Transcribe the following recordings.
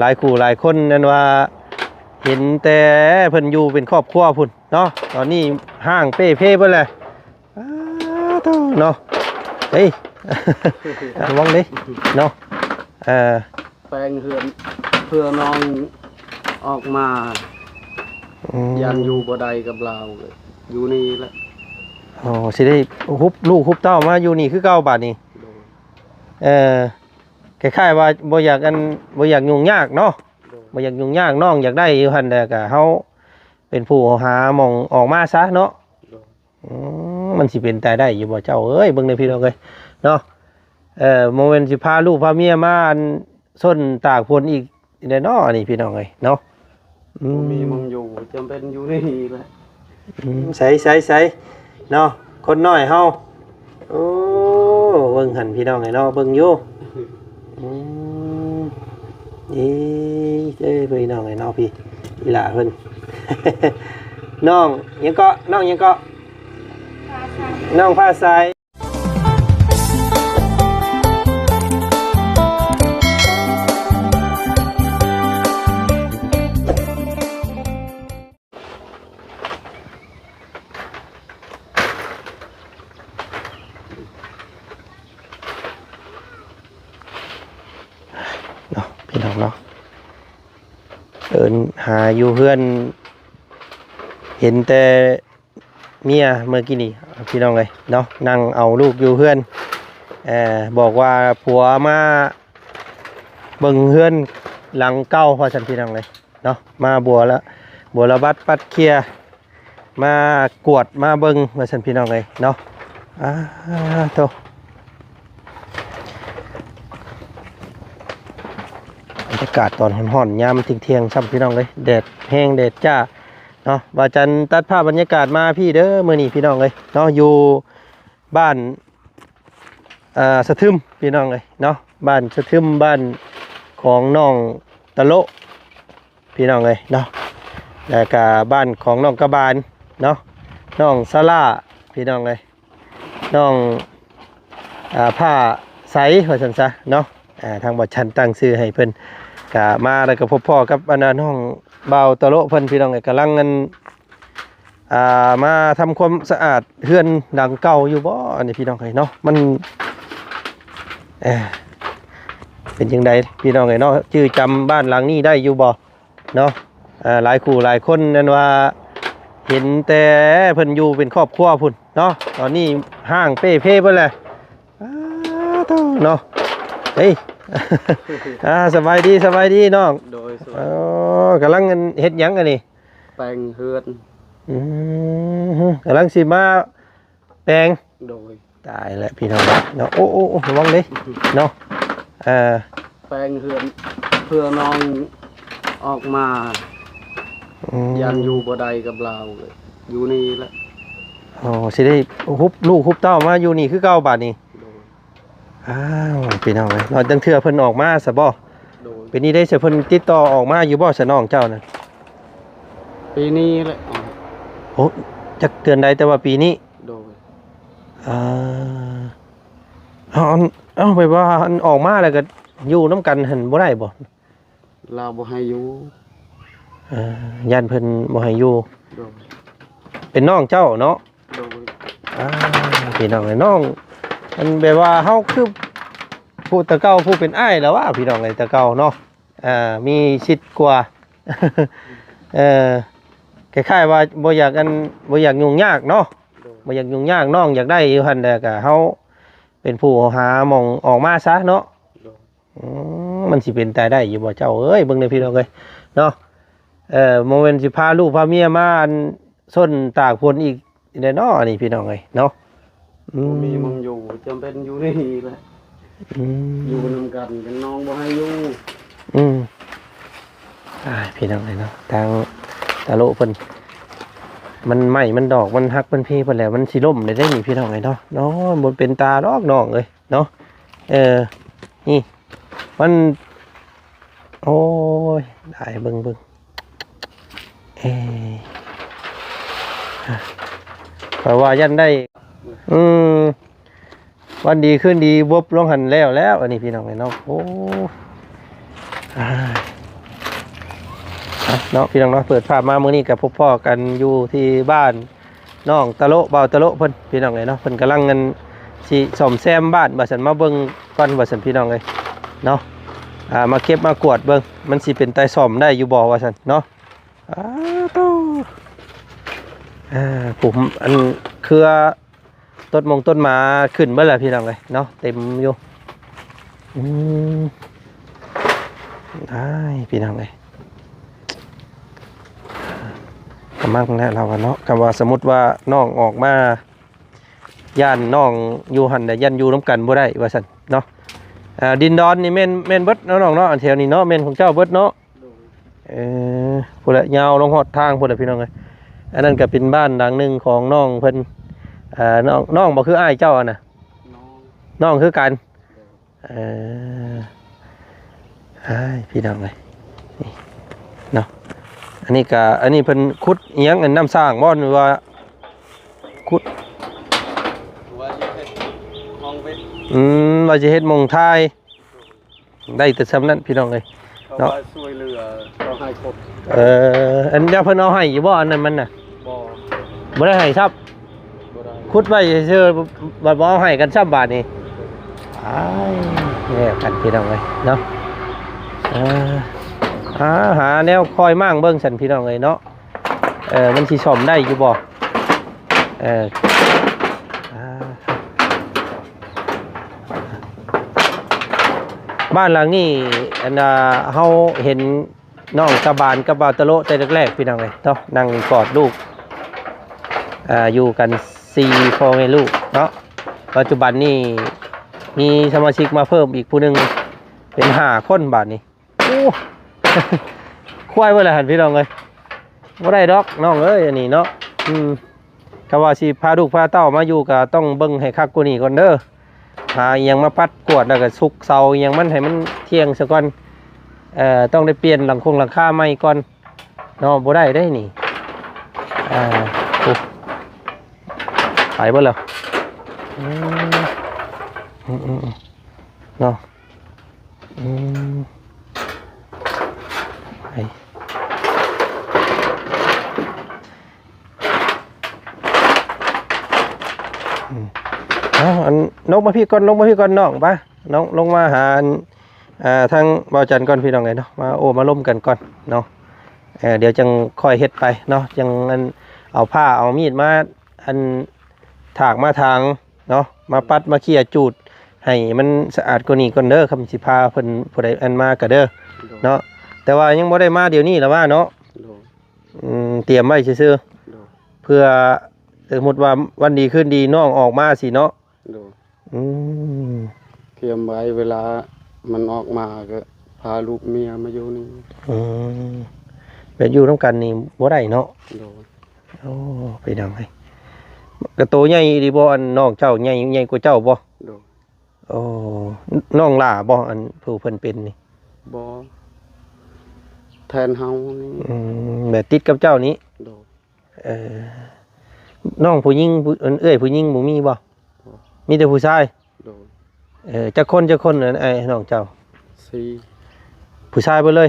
หลายคู่หลายคนนั่นว่าเห็นแต่เพิ่นอยู่เป็นครอบครัวพุ่นเนาะตอนนี้ห้างเป้เพ่เพิ่นแหละเนาะเฮ้ยระวังดิเนาะแปลงเฮือนเพื่อน้องออกมายันอยู่บ่ได้กับเราเลยอยู่นี่แหละอ๋อสิได้ฮุบลูกฮุบเต้ามาอยู่นี่คือเก่าบาดนี้คล้ายๆว่าบ่อยากยุ่งยากเนาะบ่อยากยุ่งยากน้องอยากได้อยู่หั่นแต่ก็เฮาเป็นผู้หาหม่องออกมาซะเนาะมันสิเป็นแต่ได้อยู่บ่เจ้าเอ้ยเบิ่งในพี่น้องเอ้ยเนาะโมเมนต์สิพาลูกพาเมียมาส้นตากฝนอีกได้เนาะนี่พี่น้องเอ้ยเนาะมีมึงอยู่จำเป็นอยู่นี่แหละใส่เนาะคนน้อยเฮาโอ้เบิ่งหันพี่น้องไงเนาะเบิ่งอยู่เอ้ยพี่น้องไงเนาะพี่อีหล่าเพิ่น น้องยังก็น้องผ้าใสเนาะพี่น้องเนาะเดินหาอยู่เพื่อนเห็นแต่เมียเมื่อกี้นี่พี่น้องเลยเนาะนั่งเอาลูกอยู่เพื่อนบอกว่าผัวมาเบิ่งเพื่อนหลังเก้าพอสันพี่น้องเลยเนาะมาบัวละบัดปัดเคลียมากวดมาเบิ่งพอสันพี่น้องเลยเนาะโตบรรยากาศตอนห่อนๆยามเที่ยงๆซ้ำพี่น้องเลยแดดแห้งแดดจ้าเนาะว่าจันตัดภาพบรรยากาศมาพี่เด้อมื้อนี้พี่น้องเลยเนาะอยู่บ้านสะทึมพี่น้องเลยเนาะบ้านสะทึมบ้านของน้องตะโลพี่น้องเลยเนาะแล้วก็บ้านของน้องกระบาลเนาะน้องซาร่าพี่น้องเลยน้องผ้าใสว่าซั่นซะเนาะทางบ่ชันตั้งชื่อให้เพิ่นก็มาแล้วก็พบพ่อกับน้องเบาตะโลเพิ่นพี่น้องกำลังกันมาทำความสะอาดเฮือนดังเก่าอยู่บ่อันนี้พี่น้องเนาะมันเป็นยังไงพี่น้องเนาะชื่อจำบ้านหลังนี้ได้อยู่บ่เนาะหลายคู่หลายคนนั่นว่าเห็นแต่เพิ่นอยู่เป็นครอบครัวพุ่นเนาะตอนนี้ห้างเป้เพ่เพิ่นแหละเนาะเฮ้ยสบายดีน้องโดยกำลังเฮ็ดหยังกันนี่แปลงเฮือนกำลังสิมาแปลงโดยตายแล้วพี่น้องเนาะโอ้ระวังดิเนาะแปลงเฮือนเพื่อน้องออกมายันอยู่บ่ได้กับเราเลยอยู่นี่แหละอ๋อสิได้ฮุบลูกฮุบเต้ามาอยู่นี่คือเก่าบาดนี้พี่น้องเลยนอนจังเทื่อเพิ่นออกมาซะบ่เป็นนี่ได้เสียเพิ่นติดต่อออกมาอยู่บ่ซะน้องเจ้าน่ะปีนี้แหละโอ้จักเดือนใดแต่ว่าปีนี้โดยเอาไปว่าออกมาแล้วก็อยู่น้ำกันหั่นบ่ได้บ่เราบ่ให้อยู่ย่านเพิ่นบ่ให้อยู่เป็นน้องเจ้าเนาะโดยพี่น้องน้องมันแบบว่าเฮาคือผู้ตะเก้าผู้เป็นอ้ายแล้วว่าพี่น้องไอ้ตะเก้าเนาะมีชิดกว่าคล้ายๆว่าบ่อยากยุ่งยากเนาะบ่อยากยุ่งยากน้องอยากได้อยู่หั่นแต่ก็เฮาเป็นผู้หาหม่องออกมาซะเนาะมันสิเป็นแต่ได้อยู่บ่เจ้าเอ้ยเบิ่งในพี่น้องเอ้ยเนาะโมเมนต์สิพาลูกพาเมียมาส้นตากฝนอีกได้เนาะนี่พี่น้องเอ้ยเนาะมีมึงอยู่จำเป็นอยู่นี่แหละอยู่นำกันกันน้องบ่ให้อยู่พี่น้องเลยเนาะทางตะโลเพิ่นมันไหม้มันดอกมันฮักมันเพไปแล้วมันสิล่มได้นี่พี่น้องเลยเนาะเนาะบนเป็นตาดอกน้องเลยเนาะนี่มันโอ้ยได้เบิ่งเพราะว่ายันได้วันดีขึ้นดีบวบลงหันแล้วอันนี้พี่น้องเลยเนาะโอ้ เนาะพี่น้องเนาะเปิดภาพมามื้อนี้กับพบพ่อกันอยู่ที่บ้านน้องตะโลเบาตะโลเพิ่นพี่น้องเลยเนาะเพิ่นกำลังเงินสิซ่อมแซมบ้านว่าซั่นมาเบิ่งก่อนว่าซั่นพี่น้องเลยเนาะมาเก็บมากวาดเบิ่งมันสิเป็นไตซ่อมได้อยู่บ่ว่าซั่นเนาะโตผมอันเครือต้นมาขึ้นเบิ่ล่ะพี่น้องเลยเนาะเต็มอยู่ได้พี่น้องเลยกำลังแล้วเราเนาะคำว่าสมมติว่าน้องออกมาย่านน้องอยู่หันแต่ย่านอยู่น้ำกันบ่ได้ว่าสันเนาะดินดอนนี่แม่นเบิดเนาะน้องเนาะอันแถวนี้เนาะแม่นของเจ้าเบิดเนาะพุ่นละยาวลงหอดทางพุ่นละพี่น้องเลยอันนั้นก็เป็นบ้านหลังหนึ่งของน้องเพิ่นน้องบ่คืออ้ายเจ้าอ่ะนะน้องคือกันพี่น้องเลยเนาะอันนี้เพิ่นขุดเอียงอันน้ำสร้างบ่หรือว่าขุดว่าจะเฮ็ดมองเว็ดว่าจะเฮ็ดมองทายได้แต่ซ้ำนั้นพี่น้องเลยเนาะช่วยเหลือต้องให้ครบอันเดียวเพิ่นเอาให้อยู่บ่อันนั้นมันน่ะบ่ได้ให้ครับบ่ได้ขุดไว้ซื่อๆบ่เอาให้กันซ้ำบาทนี่แย่กันพี่น้องเลยเนาะหาแนวคอยมั่งเบิ้งสันพี่น้องเลยเนาะมันสิซ่อมได้อยู่บ่บ้านหลังนี้อันเฮาเห็นน้องกระบาลกระบาตะโลแต่แรกๆพี่น้องเลยเนาะนั่งกอดลูกอยู่กัน4พ่อแม่ลูกเนาะปัจจุบันนี้มีสมาชิกมาเพิ่มอีกผู้หนึ่งเป็น5 คนบาทนี้ควายเวลาหันพี่น้องเลยไม่ได้ดอกน้องเอ้ยอันนี้เนาะถ้าว่าสิพาลูกพาเต้ามาอยู่ก็ต้องเบิ่งให้คักกว่านี้ก่อนเด้อหายังมาปัดกวดแล้วก็สุกเสายังมันให้มันเที่ยงซะก่อนต้องได้เปลี่ยนหลังคาใหม่ก่อนเนาะบ่ได้นี่ไปเบิ่แล้วเนาะอันลงมาพี่ก่อนน้องปะน้องลงมาหาทางบ่าวจันก่อนพี่น้องไงเนาะมาล้มกันก่อนเนาะเดี๋ยวจังค่อยเฮ็ดไปเนาะจังเอาผ้าเอามีดมาอันถากมาทางเนาะมาปัดมาเขี่ยจูดให้มันสะอาดกว่านี้ก่อนเด้อคำสิพาเพิ่นผู้ใดอันมาก็เด้อเนาะแต่ว่ายังบ่ได้มาเดี๋ยวนี้แล้วว่าเนาะเตรียมไว้ซื่อๆเพื่อสมมติว่าวันดีขึ้นดีน้องออกมาสิเนาะเตรียมไว้เวลามันออกมาก็พาลูกเมียมาอยู่นี่เป็นอยู่ร่วมกันนี่บ่ได้เนาะโอ้ไปดังให้กระโตใหญ่ดีบ่อันน้องเจ้าใหญ่กว่าเจ้าบ่โอ้น้องหล่าบ่อันผู้เพิ่นเป็นนี่บ่แทนเฮานี่แบบติดกับเจ้านี้น้องผู้หญิงเอ้ยผู้หญิงบ่มีบ่มีแต่ผู้ชายจักคนไอ้น้องเจ้า4ผู้ชายไปเลย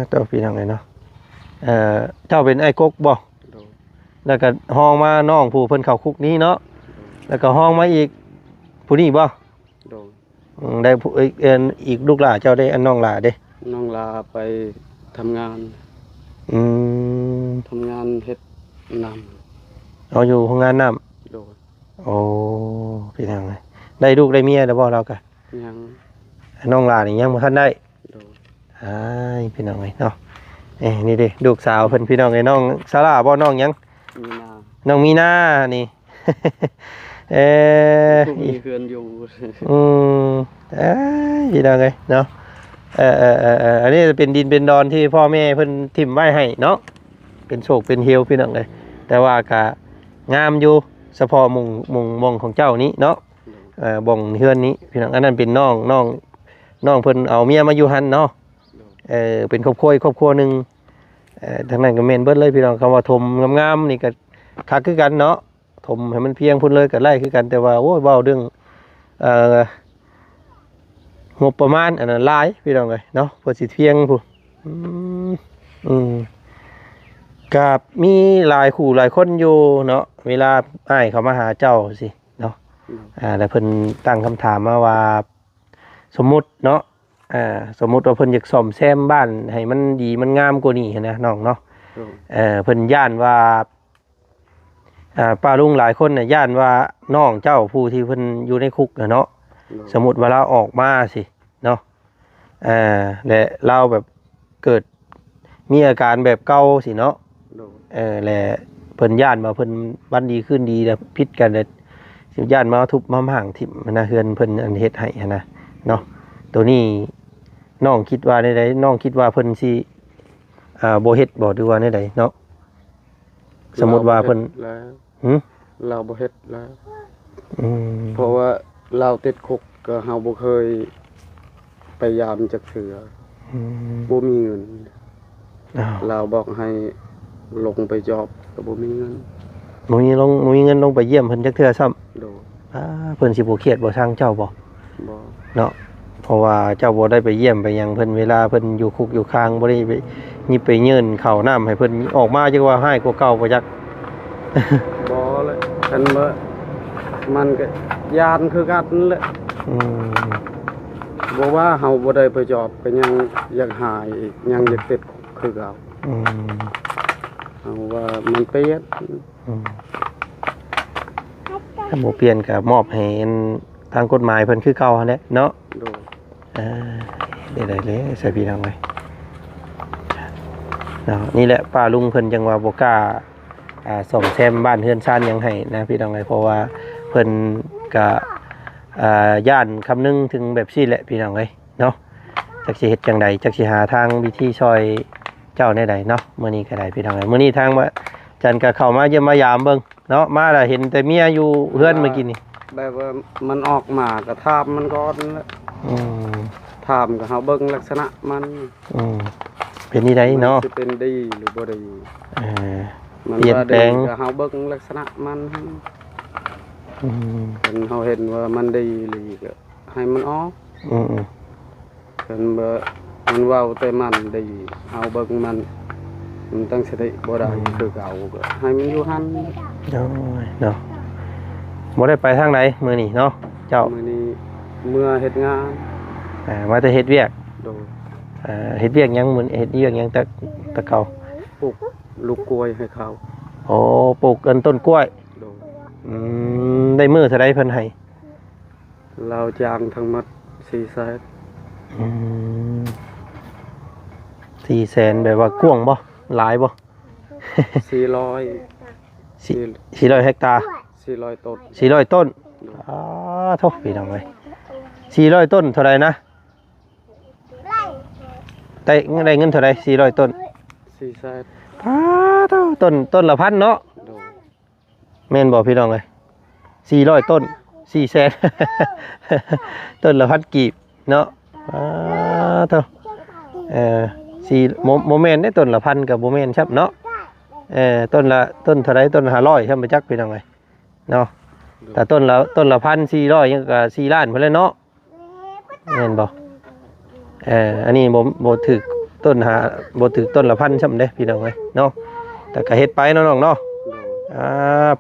เจ้าพี่น้องเลยเนาะเจ้าเป็นไอ้กกบ่แล้วก็ห้องมาน้องผู้เพิ่นเข้าคุกนี้เนาะแล้วก็ห้องมาอีกผู้นี้บ่ได้อีกลูกหลานเจ้าได้อันน้องหลาเด้น้องลาไปทำงานเฮ็ดน้ำเอาอยู่โรงงานน้ำโอ้พี่น้องเลยได้ลูกได้เมียแล้วบ่เรากะยังน้องหลานนี่ยังบ่ทันได้พี่น้องเลยเนาะนี่ดิลูกสาวเพิ่นพี่น้องเลยน้องซาร่าบ่น้องยังน้องมีนานี่มีเพื่อนอยู่พี่น้องเลยเนาะอันนี้จะเป็นดินเป็นดอนที่พ่อแม่เพิ่นทิ่มไว้ให้เนาะเป็นโศกเป็นเฮียวพี่น้องเลยแต่ว่ากะงามอยู่เฉพาะมุงของเจ้านี้เนาะบ่งเฮือนนี้พี่น้องอันนั้นเป็นน้องเพิ่นเอาเมียมาอยู่หันเนาะเป็นครอบครัวหนึ่งทางนั้นก็เมนเบิดเลยพี่น้องคำว่าถมงามๆนี่ก็คักคือกันเนาะถมให้มันเพียงพุ่นเลยก็ไล่คือกันแต่ว่าโอ้ยเว้าเรื่องงบประมาณอันนั้นหลายพี่น้องเลยเนาะพอสิเพียงพุ่น อืมอืมกับมีหลายคู่หลายคนอยู่เนาะเวลาอ้ายเขามาหาเจ้าสิเนาะแล้วเพิ่นตั้งคำถามมาว่าสมมุติเนาะสมมุติว่าเพิ่นอยากซ่อมแซมบ้านให้มันดีมันงามกว่านี้นะน้องเนาะเพิ่นย่านว่าป้าลุงหลายคนน่ะย่านว่าน้องเจ้าผู้ที่เพิ่นอยู่ในคุกน่ะเนาะสมมุติว่าเราออกมาสิเนาะและเราแบบเกิดมีอาการแบบเก่าสิเนาะและเพิ่นย่านมาเพิ่นวันดีขึ้นดีแล้วพิษกันแล้วสิย่านมาทุบมาหม่างทิ่มนะเฮือนเพิ่นอันเฮ็ดให้นะเนาะตัวนี้น้องคิดว่าได้ใดน้องคิดว่าเพิ่นสิบ่เฮ็ดบ่หรือว่าได้ใดเนาะสมมุติว่าเพิ่นเราบ่เฮ็ดแล้วเพราะว่าเราติดคุกก็เฮาบ่เคยพยายามจักเทื่อบ่มีเงินเราบอกให้ลงไปจอบก็บ่มีเงินบ่มีเงินลงไปเยี่ยมเพิ่นจักเทื่อซ้ำเพิ่นสิบ่เครียดบ่ทางเจ้าบ่เนาะเพราะว่าเจ้าบ่ได้ไปเยี่ยมไปหยังเพิ่นเวลาเพิ่นอยู่คุกอยู่ค้างบ่ได้ไปนี่ไปยื่นข้าวน้ำให้เพิ่นออกมาจักว่าให้กว่าเก่าบ่จักบ่เลยคันว่ามันก็ยานคือกันแหละบ่ว่าเฮาบ่ได้ไปจอบก็ยังอยากหายอีกยังอยากติดคือเก่าเอาว่ามันเปลี่ยนถ้าบ่เปลี่ยนก็มอบให้ทางกฎหมายเพิ่นคือเก่าหั่นแหละเนาะได้เลยใส่พี่น้องไว้เนาะนี่แหละป้าลุงเพิ่นจังว่าบ่กล้าซ่อมแซมบ้านเฮือนชานหยังให้นะพี่น้องไว้เพราะว่าเพิ่นก็ย่านคำนึงถึงแบบซี่แหละพี่น้องเอ้ยเนาะจักสิเฮ็ดจังใดจักสิหาทางวิธีช่วยเจ้าได้ใดเนาะมื้อนี้ก็ได้พี่น้องเอ้ยมื้อนี้ทางว่าจันก็เข้ามาเยี่ยมมายามเบิ่งเนาะมาแล้วเห็นแต่เมียอยู่เฮือนเมื่อกี้นี่แบบว่ามันออกมาก็ถามมันก่อนแล้วถามก็เฮาเบิ่งลักษณะมันเป็นนี่ได้เนาะสิเป็นดีหรือบ่ดีเปลี่ยนแปลงก็เฮาเบิ่งลักษณะมันเฮาเห็นว่ามันดีหรือก็ให้มันออกเพิ่นบ่มันเว้าแต่มันดีเฮาเบิ่งมันตั้งสติบ่ได้คือเก่าก็ให้มันอยู่หั่นเนาะบ่ได้ไปทางไหนมื้อนี้เนาะเจ้ามื้อนี้เมื่อเฮ็ดงานมาแต่เฮ็ดเวียกเฮ็ดเวียกหยังมื้อเฮ็ดเวียกหยังตะเก่าปลูกลูกกล้วยให้เขาโอ้ปลูกต้นกล้วยได้มื้อเท่าใดเพิ่นให้เราจ้างทั้งหมด400,000 400,000แบบว่ากว้างบ่หลายบ่400เฮกตาร์400ต้น400ต้นโทษพี่น้องเอ้ย400ต้นเท่าไหร่นะได้เงินเท่าไหร่400ต้น400,000ต้นละ1,000เนาะแม่นบ่พี่น้องเอ้ย400ต้น400,000ต้นละ1,000กีบเนาะโทษโมเมนต์ได้ต้นละ1,000กับโมเมนต์ครับเนาะต้นเท่าไรต้น500ใช่ไหมจักพี่น้องไงเนาะแต่ต้นละ1,400ยังกับ4 ล้านไปเลยเนาะเห็นบ่อันนี้บ่ถือต้นต้นละ1,000ใช่ไหมเด้พี่น้องไงเนาะแต่ก็เฮ็ดไปน้องๆเนาะ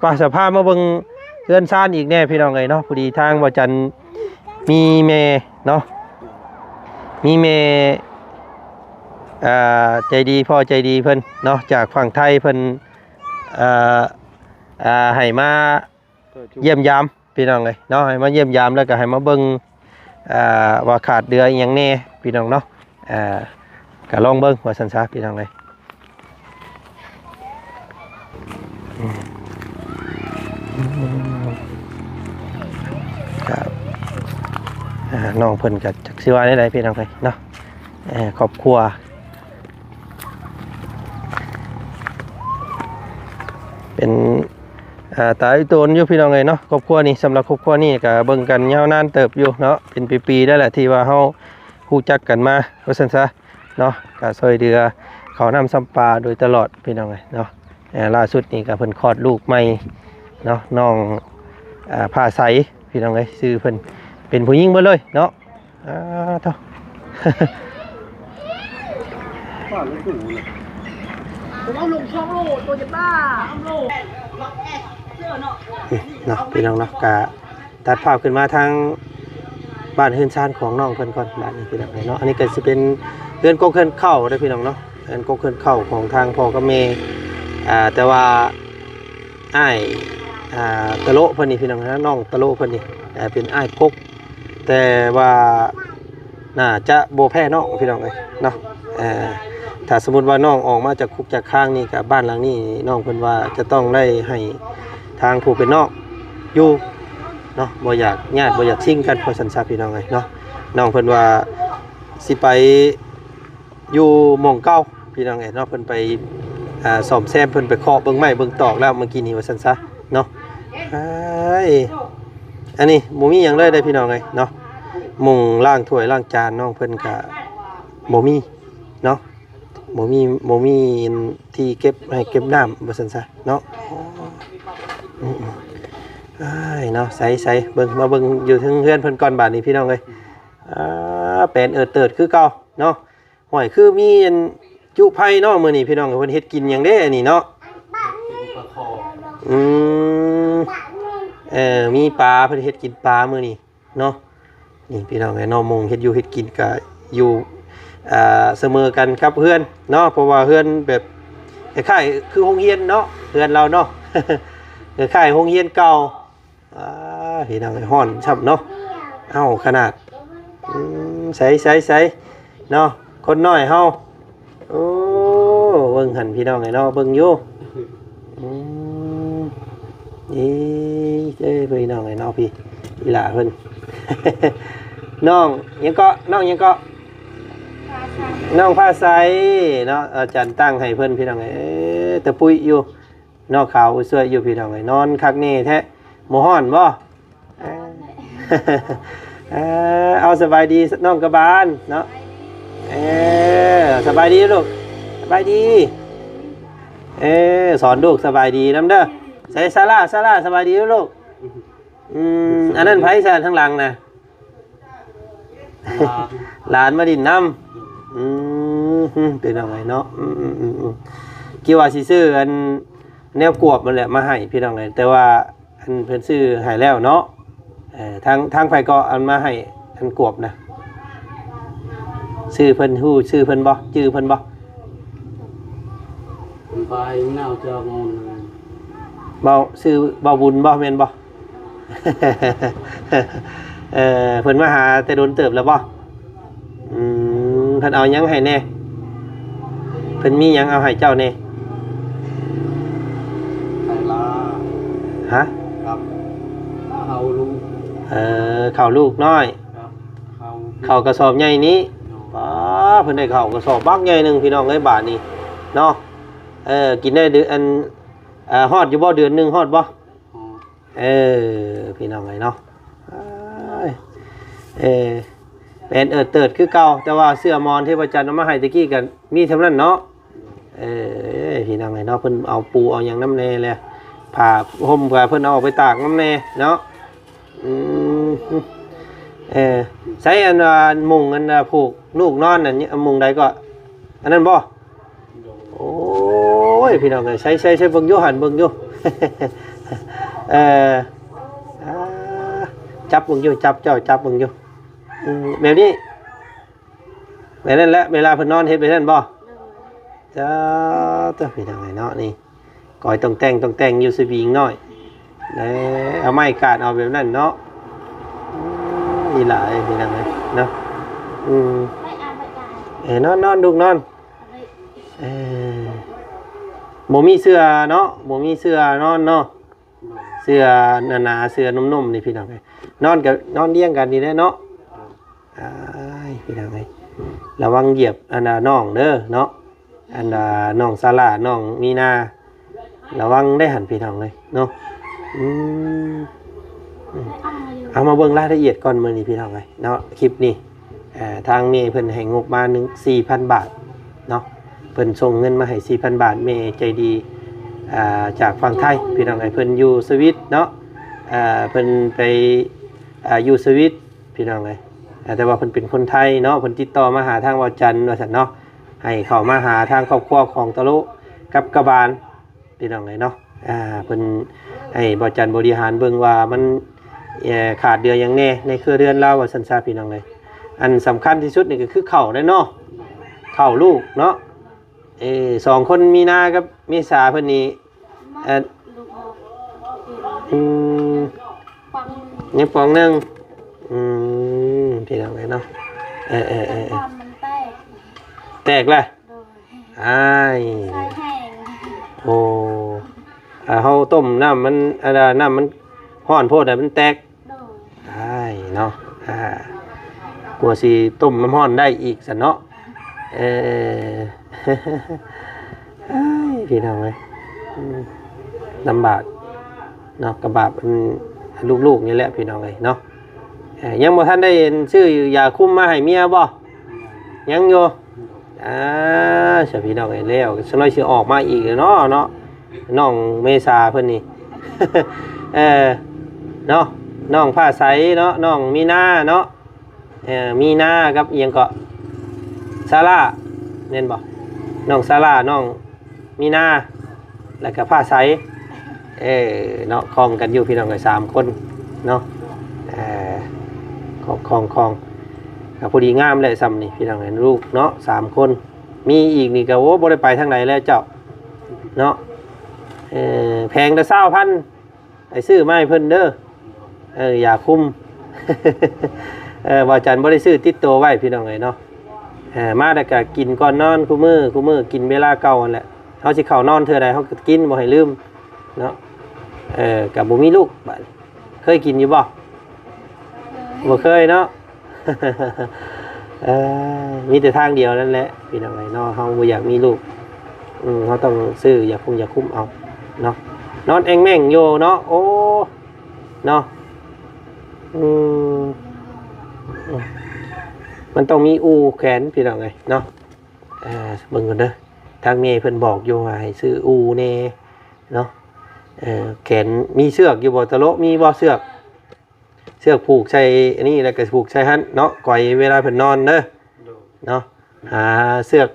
ป้าสภาพมาเบิ่งเฮือนซ่านอีกแน่พี่น้องไงเนาะพอดีทางบ่จันมีแม่เนาะมีแม่ใจดีพ่อใจดีเพิ่นเนาะจากฝั่งไทยเพิ่นให้มาเยี่ยมยามพี่น้องเลยเนาะให้มาเยี่ยมยามแล้วก็ให้มาเบิ่งว่าขาดเดืออย่างแน่พี่น้องเนาะก็ลองเบิ่งว่าซั่นซะพี่น้องเลยครับน้องเพิ่นก็จักสิว่าได้พี่น้องเลยเนาะครอบครัวเป็นตายตัวอยู่พี่น้องเลยเนาะครอบครัวนี้สำหรับครอบครัวนี้ก็เบิ่งกันยาวนานเติบอยู่เนาะเป็นปีๆได้แหละที่ว่าเฮาฮู้จักกันมาว่าซั่นซะเนาะก็ช่วยเหลือเขานำซ้ำปลาโดยตลอดพี่น้องเลยเนาะล่าสุดนี่ก็เพิ่นคลอดลูกใหม่เนาะน้องผ้าใสพี่น้องเลยชื่อเพิ่นเป็นผู้หญิงเบิดเลยเนาะเท่า ผ่านแล้วสูงเลย ผมเอาลงช่องโลตัวจะบ้าเอาโลเสื้อเนาะ เนาะพี่น้องเนาะกะตัดภาพขึ้นมาทางบ้านเฮือนชานของน้องเพิ่นก่อนบ้านนี้พี่น้องเนาะอันนี้ก็สิเป็นเรือนกกเฮือนเข้าเด้อพี่น้องเนาะเรือนกกเฮือนเข้าของทางพ่อกับแม่แต่ว่าอ้ายตะโลเพิ่นนี่พี่น้องนะน้องตะโลเพิ่นนี่เป็นอ้ายกกแต่ว่าน่าจะบ่แพ้น้องพี่น้องเอ้ยเนาะถ้าสมมุติว่าน้องออกมาจากคุกจากข้างนี่กับบ้านหลังนี้น้องเพิ่นว่าจะต้องได้ให้ทางผู้เป็นน้องอยู่เนาะบ่อยากญาติบ่อยากชิงกันเพราะสันซาพี่น้องเอ้ยเนาะน้องเพิ่นว่าสิไปอยู่หม่องเก่าพี่น้องเอ้ยเนาะเพิ่นไปซ่อมแซมเพิ่นไปเคาะเบิ่งไม้เบิ่งตอกแล้วเมื่อกี้นี้ว่าซั่นซะเนาะอันนี้บ่มีหยังเลยได้พี่น้องเอ้ยเนาะมุงล้างถ้วยล้างจานน้องเพิ่นก็บ่มีเนาะบ่มีที่เก็บให้เก็บน้ำว่าซั่นซะเนาะเนาะใส่เบิ่งมาเบิ่งอยู่ถึงเฮือนเพิ่นก่อนบาดนี้พี่น้องเอ้ยเป็นเติดคือเก่าเนาะห้อยคือมีอันจุไผเนาะมื้อนี้พี่น้องเพิ่นเฮ็ดกินหยังเด้อันนี้เนาะมีปลาเพิ่นเฮ็ดกินปลามื้อนี้เนาะนี่พี่น้องไอ้น้องมงเฮ็ดอยู่เฮ็ดกินก็อยู่เสมอกันครับเพื่อนเนาะเพราะว่าเพื่อนแบบคล้ายๆคือโรงเรียนเนาะเพื่อนเราเนาะ คล้ายๆโรงเรียนเก่าพี่น้องไอ้ฮ้อนช่ำเนาะเอ้าขนาดใส่เนาะคนน้อยเฮาโอ้เบิ่งหันพี่น้องไอ้เนาะเบิ่งอยู่นี่พี่น้องไอ้เนาะพี่อีหล่าเพิ่น น้องยังก็น้องผ้าใสเนาะอาจารย์ตั้งให้เพิ่นพี่น้องตะปุยอยู่นอกขาวสวยอยู่พี่น้องนอนคักนี่แท้หมู่ฮ้อนบ่เอาสบายดีน้องกระบาลเนาะสบายดีลูกสบายดีสอนลูกสบายดีนำเด้อใส่ซาร่าสบายดีลูกอันนั้นไผซะข้างหลังนะหลานมาดินน้ำเป็นยังไงเนาะกี่ว่าสิซื้ออันแนวกวบมันแหละมาให้พี่น้องเลยแต่ว่าอันเพิ่นซื้อให้แล้วเนาะทางไผก็อันมาให้อันกวบนะซื้อเพิ่นฮู้ชื่อเพิ่นบ่ชื่อเพิ่นบ่ ไปน่าจะงง เบาซื้อเบาบุญบ่แม่นบ่ เพิ่นมาหาแต่โดนเติบแล้วบ่เพิ่นเอาหยังให้แน่เพิ่นมีหยังเอาให้เจ้าแน่ ไทลา ฮะ ครับเขาลูก ข้าวลูกน้อย ครับเขา ข้าวกระสอบใหญ่นี้ป้าเพิ่นได้ข้าวกระสอบบักใหญ่หนึงพี่น้องเอ้ยบาทนี้เนาะกินได้เดือนฮอดอยู่บ่เดือนนึงฮอดบ่พี่น้องเอ้ยเนาะเป็นเติดคือเก่าแต่ว่าเสื้อมอนที่พระจันทร์เอามาให้ตะกี้กันมีเท่านั้นเนาะพี่น้องไงเนาะเพิ่นเอาปูเอาอย่างน้ำแน่เลยผ่าห่มกับเพิ่นเอาออกไปตากน้ำแน่เนาะใช้อันมุงอันผูกลูกนอนอันนี้มุงใดก็อันนั้นบ่โอ้ยพี่น้องไงใช้เบิ่งอยู่หันเบิ่งอยู่จับเบิ่งอยู่จับเจ้าจับเบิ่งอยู่แบบนี้แบบนั้นแหละเวลาเพิ่นนอนเฮ็ดไปนั่นบ่จ้าตัวพี่ทางไหนเนาะนี่ก่อยต้องแต่งอยู่สวิงน้อยเอาไม้กาดเอาแบบนั้นเนาะนี่ล่ะไอ้พี่ทางไหนเนาะนอนลูกนอนบ่มีเสื้อเนาะบ่มีเสื้อนอนเนาะเสื้อหนาๆเสื้อนุ่มๆนี่พี่น้องเอ้ยนอนกับนอนเลี้ยงกันนี่แหละเนาะพี่น้องเอ้ยระวังเหยียบอันน่ะน้องเด้อเนาะอันน่ะน้องซาร่าน้องมีนาระวังได้หันพี่น้องเลยเนาะเอามาเบิ่งรายละเอียดก่อนมื้อนี้พี่น้องเอ้ยเนาะคลิปนี้ทางเมย์เพิ่นให้งบมา 4,000 บาทเนาะเพิ่นส่งเงินมาให้ 4,000 บาทเมย์ใจดีจากฝั่งไทยพี่น้องเอ้ยเพิ่นอยู่สวิตเนาะเพิ่นไปอยู่สวิตพี่น้องเอ้ยแต่ว่าเพิ่นเป็นคนไทยเนาะเพิ่นติดต่อมาหาทางวาจันทร์ว่าซั่นเนาะ ให้เข้ามาหาทางครอบครัวของตะลุกับกระบาลพี่น้องเลยเนาะเพิ่นให้บ่จันบริหารเบิ่งว่ามันขาดเดือนอย่างแน่ในเครือเดือนเราว่าซั่นซะพี่น้องเลยอันสำคัญที่สุดนี่ก็คือข้าวได้เนาะข้าวลูกเนาะ2คนมีนากับเมษาเพิ่นนี่ยังปองหนึงพี่น้องเลยเนาะมันแตกแตกเลยโดย อ้าย ใส่แห้ง โอ้เฮาต้มน้ำมันน้ำมันร้อนโพดมันแตก โดย อ้ายเนาะกลัวสิต้มน้ำร้อนได้อีกซั่นเนาะอ้ายพี่น้องเอ้ยลำบากเนาะกระบาบลูกๆนี่แหละพี่น้องเอ้ยเนาะยังบ่ทันได้ซื้อยาคุมมาให้เมียบ่ยังอยู่เสียพี่น้องไอ้แล้วสักหน่อยสิออกมาอีกเนาะน้องเมษาเพิ่นนี่ เนาะน้องผ้าใสเนาะน้องมีนาเนาะมีนากับเอียงเกาะซาร่าเน่นบ่น้องซาร่าน้องมีนาแล้วก็ผ้าใสเนาะคลองกันอยู่พี่น้องไอ้3คนเนาะคลองพอดีงามเลยซ้ำนี่พี่น้องเห็นลูกเนาะ3คนมีอีกนี่ก็โอ้บ่ได้ไปทางไหนแล้วเจ้าเนาะแพงแต่20,000ไอ้ซื้อมาให้เพิ่นเด้ออย่าคุ้ม ว่าจันบ่ได้ซื้อติดตัวไว้พี่น้องเอ้ยเนาะมาแล้วก็กินก่อนนอนคู่มื้อกินเวลาเก่านั่นแหละเฮาสิเข้านอนเทื่อใดเฮาก็กินบ่ให้ลืมเนาะก็บ่มีลูกบัดเคยกินอยู่บ่บ่เคยเนาะ มีแต่ทางเดียวนั่นแหละพี่น้องไอ้เนาะเฮาบ่อยากมีลูกเฮาต้องซื้ออย่าคุ้มเอาเนาะนอนแองแม่งโยเนาะโอ้เนาะมันต้องมีอูแขนพี่น้องไอ้เนาะเบิ่งก่อนเด้อทางนี้เพิ่นบอกอยู่ว่าให้ซื้ออูแน่เนาะแขนมีเชือกอยู่บ่ตะโลมีบ่เชือกผูกใส่อันนี้แล้วก็ผูกใส่หั่นเนาะก่อยเวลาเพิ่นนอนเด้อเนาะหาเสือก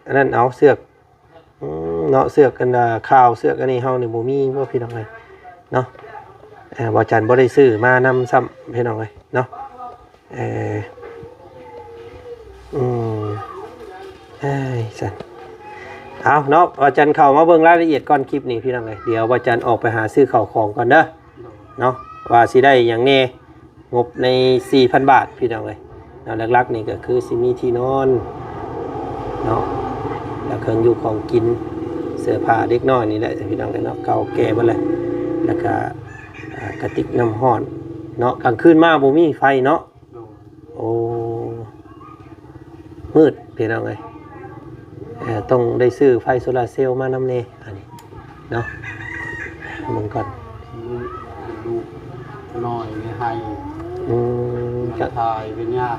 อันนั้นเอาเสือกเนาะเสือกกันข้าวเสือกอันนี้เฮานี่บ่มีบ่พี่น้องเอ้ยเนาะบ่จันบ่ได้ซื้อมานำซ้ำพี่น้องเอ้ยเนาะสั่นเอาเนาะบ่จันเข้ามาเบิ่งรายละเอียดก่อนคลิปนี้พี่น้องเอ้ยเดี๋ยวบ่จันออกไปหาซื้อข้าวของก่อนเด้อเนาะว่าสิได้อย่างแน่งบใน 4,000 บาทพี่น้องเอ้ยเนาะหลักๆนี่ก็คือสิมีที่นอนเนาะแล้วเครื่องอยู่ของกินเสื้อผ้าเด็กน้อยนี่แหละพี่น้องเอ้ยเนาะเก่าแก่เบิดเลยแล้วก็กระติกน้ำร้อนเนาะกลางคืนมาบ่มีไฟเนาะโอ้มืดพี่น้องเอ้ยต้องได้ซื้อไฟโซลาร์เซลล์มานำแน่อันนี้เนาะมึงก่อนลูกน้อยไม่ให้จะถ่ายเป็นยาก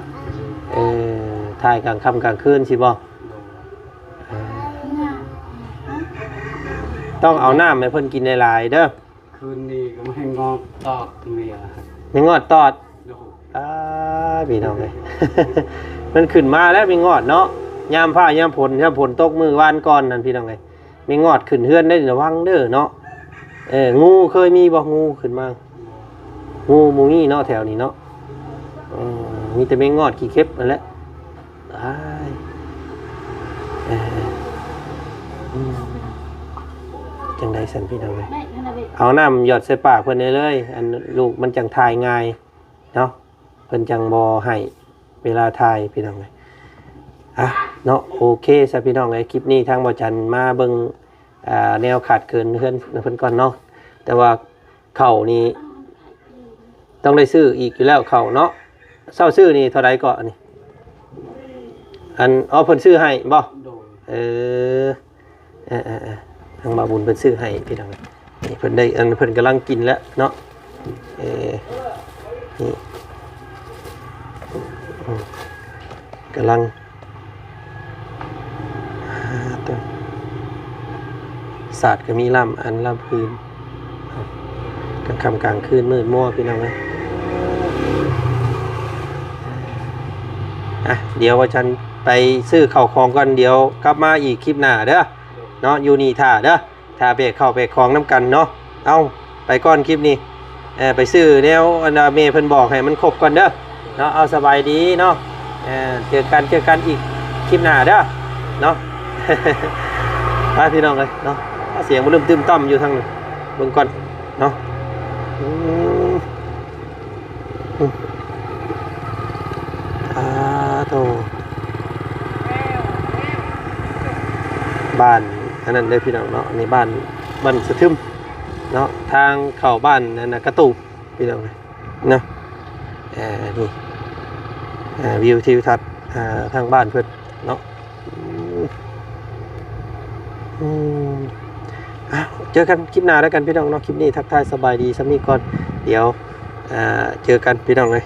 ถ่ายกลางค่ำกลางคืนสิบ่ต้องเอาน้ำให้เพิ่นกินหลายๆเด้อคืนนี้ก็ไม่งอกตอดเมียไม่งอดตอดพี่น้องเลย มันขึ้นมาแล้วไม่งอดเนาะยามผ้ายามฝนตกมือวานก่อนนั่นพี่น้องเลยไม่งอดขึ้นเฮือนได้ระวังเด้อเนาะงูเคยมีบ่งูขึ้นมางูมูนี่เนาะแถวนี้เนาะมีแต่ไม่งอดขี้เข็บนั่นแหละจังไดสันพี่น้องเลยเอาน้ำหยดใส่ปากเพิ่นเลยอันลูกมันจังทายง่ายเนาะเพิ่นจังบ่ให้เวลาทายพี่น้องเลยเนาะโอเคซะพี่น้องเลยคลิปนี้ทางบ่จันมาเบิ่งแนวขาดเกินเพิ่นก่อนเนาะแต่ว่าเข้านี่ต้องได้ซื้ออีกอยู่แล้วเข้าเนาะเศร้าซื้อนี่เท่าไรก็นี่อันเพิ่นซื้อให้บ่ทางบาบุญเพิ่นซื้อให้พี่น้องนี่เพิ่นได้อันเพิ่นกำลังกินแล้วเนาะนี่กำลังศาสตร์ก็มีอันลำพื้นกลางค่ำกลางคืนมืดมัวพี่น้องนะเดี๋ยวว่าฉัน ไปซื้อข้าวของก่อนเดี๋ยวกลับมาอีกคลิปหน้าเด้อเนาะอยู่นี่ท่าเด้อท่าเบรกเข้าเบรกของน้ำกันเนาะเอาไปก่อนคลิปนี้ไปซื้อแนวอันดาเมเพิ่นบอกให้มันครบก่อนเด้อเนาะเอาสบายดีเนาะเจอกันอีกคลิปหน้าเด้อเนาะ ไปพี่น้องเลยเนาะเสียงมันเริ่มตื้มต่ำอยู่ทางนึงเบิ่งก่อนเนาะโตบ้านอันนั้นเลยพี่น้องเนาะในบ้านสะทึมเนาะทางเข้าบ้านนั่นนะกระตูพี่น้องเลยเนาะนี่วิวทิวทัศน์ทางบ้านเพื่อนเนาะเจอกันคลิปหน้าแล้วกันพี่น้องเนาะคลิปนี้ทักทายสบายดีสำนีก่อนเดี๋ยวเจอกันพี่น้องเลย